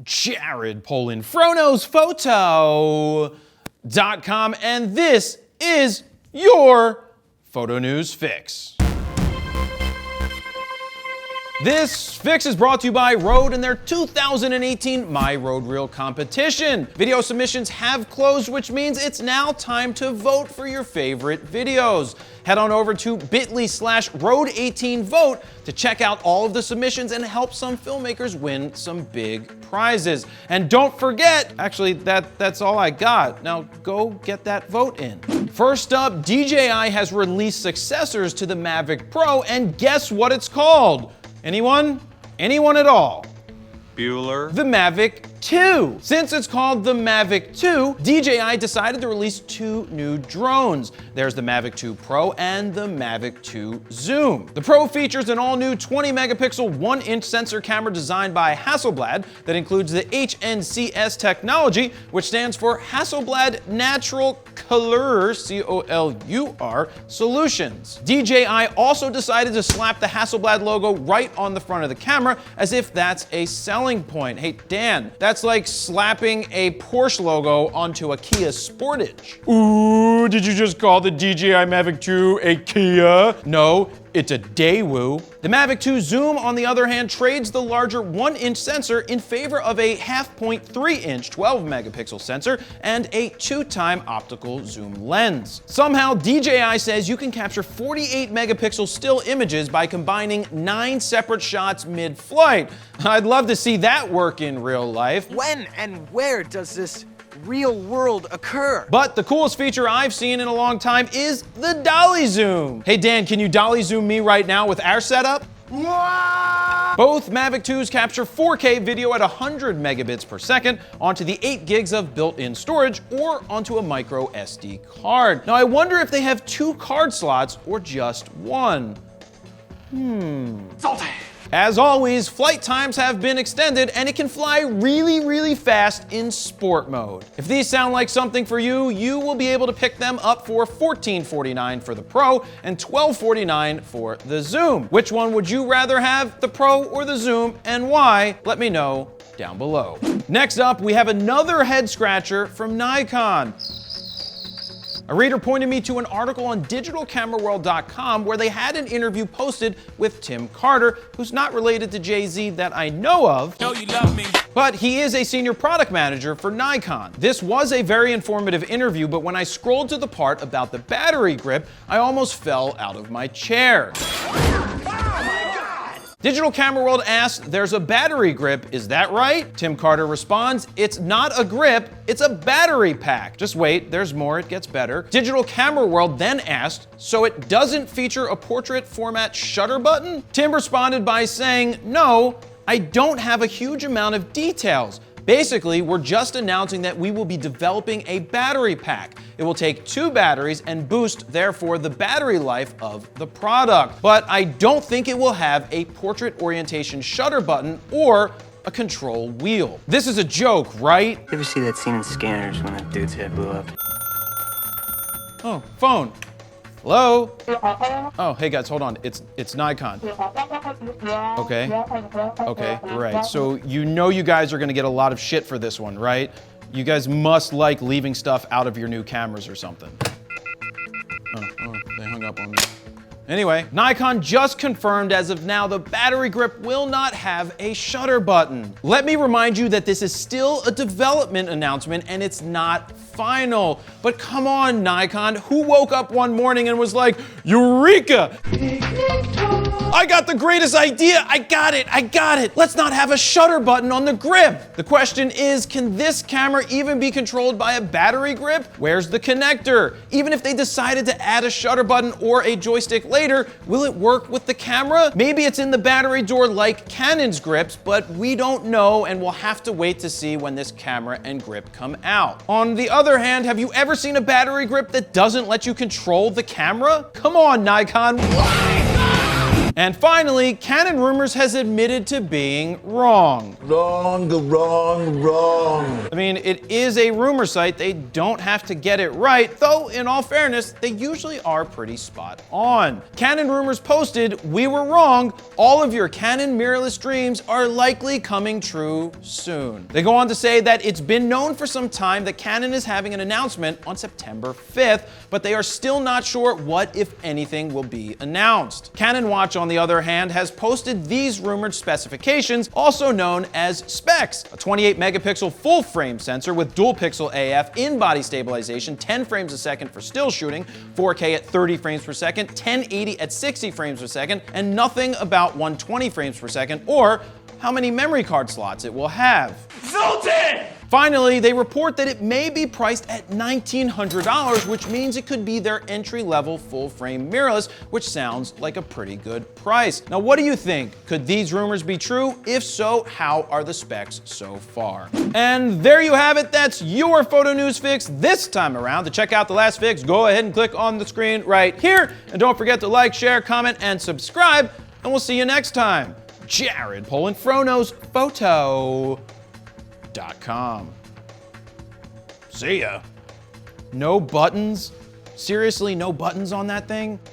Jared Polin, FroKnowsPhoto.com, and this is your Photo News Fix. This fix is brought to you by Rode and their 2018 MyRodeReel competition. Video submissions have closed, which means it's now time to vote for your favorite videos. Head on over to bit.ly/Rode18vote to check out all of the submissions and help some filmmakers win some big prizes. And don't forget, actually, that's all I got. Now go get that vote in. First up, DJI has released successors to the Mavic Pro, and guess what it's called? Anyone? Anyone at all? Bueller. The Mavic 2. Since it's called the Mavic 2, DJI decided to release two new drones. There's the Mavic 2 Pro and the Mavic 2 Zoom. The Pro features an all-new 20-megapixel 1-inch sensor camera designed by Hasselblad that includes the HNCS technology, which stands for Hasselblad Natural Color, C-O-L-U-R, Solutions. DJI also decided to slap the Hasselblad logo right on the front of the camera as if that's a selling point. Hey, Dan, that's like slapping a Porsche logo onto a Kia Sportage. Ooh, did you just call the DJI Mavic 2 a Kia? No, it's a Daewoo. The Mavic 2 Zoom, on the other hand, trades the larger 1-inch sensor in favor of a 0.5-inch 12-megapixel sensor and a 2-time optical zoom lens. Somehow, DJI says you can capture 48-megapixel still images by combining 9 separate shots mid-flight. I'd love to see that work in real life. When and where does this real world occur? But the coolest feature I've seen in a long time is the dolly zoom. Hey Dan, can you dolly zoom me right now with our setup? Both Mavic 2s capture 4K video at 100 megabits per second onto the 8 gigs of built-in storage or onto a micro SD card. Now I wonder if they have 2 card slots or just 1. As always, flight times have been extended and it can fly really, really fast in sport mode. If these sound like something for you, you will be able to pick them up for $1449 for the Pro and $1249 for the Zoom. Which one would you rather have, the Pro or the Zoom, and why? Let me know down below. Next up, we have another head scratcher from Nikon. A reader pointed me to an article on digitalcameraworld.com where they had an interview posted with Tim Carter, who's not related to Jay-Z that I know of. Know you love me. But he is a senior product manager for Nikon. This was a very informative interview, but when I scrolled to the part about the battery grip, I almost fell out of my chair. Digital Camera World asked, "There's a battery grip, is that right?" Tim Carter responds, "It's not a grip, it's a battery pack." Just wait, there's more, it gets better. Digital Camera World then asked, "So it doesn't feature a portrait format shutter button?" Tim responded by saying, "No, I don't have a huge amount of details. Basically, we're just announcing that we will be developing a battery pack. It will take 2 batteries and boost, therefore, the battery life of the product. But I don't think it will have a portrait orientation shutter button or a control wheel." This is a joke, right? You ever see that scene in Scanners when that dude's head blew up? Oh, phone. Hello? Oh, hey guys, hold on. It's Nikon. Okay. Okay, right. So you know you guys are gonna get a lot of shit for this one, right? You guys must like leaving stuff out of your new cameras or something. Oh, they hung up on me. Anyway, Nikon just confirmed as of now the battery grip will not have a shutter button. Let me remind you that this is still a development announcement and it's not final. But come on, Nikon, who woke up one morning and was like, "Eureka! I got the greatest idea! I got it! Let's not have a shutter button on the grip!" The question is, can this camera even be controlled by a battery grip? Where's the connector? Even if they decided to add a shutter button or a joystick later, will it work with the camera? Maybe it's in the battery door like Canon's grips, but we don't know and we'll have to wait to see when this camera and grip come out. On the other hand, have you ever seen a battery grip that doesn't let you control the camera? Come on, Nikon. And finally, Canon Rumors has admitted to being wrong. Wrong. I mean, it is a rumor site. They don't have to get it right, though in all fairness, they usually are pretty spot on. Canon Rumors posted, "We were wrong. All of your Canon mirrorless dreams are likely coming true soon." They go on to say that it's been known for some time that Canon is having an announcement on September 5th, but they are still not sure what, if anything, will be announced. Canon Watch, on the other hand, has posted these rumored specifications, also known as specs: a 28 megapixel full frame sensor with dual pixel AF in-body stabilization, 10 frames a second for still shooting, 4K at 30 frames per second, 1080 at 60 frames per second, and nothing about 120 frames per second or how many memory card slots it will have. Sultan! Finally, they report that it may be priced at $1,900, which means it could be their entry-level full-frame mirrorless, which sounds like a pretty good price. Now, what do you think? Could these rumors be true? If so, how are the specs so far? And there you have it. That's your photo news fix this time around. To check out the last fix, go ahead and click on the screen right here. And don't forget to like, share, comment, and subscribe. And we'll see you next time. Jared Polin, FroKnowsPhoto.com. See ya. No buttons? Seriously, no buttons on that thing?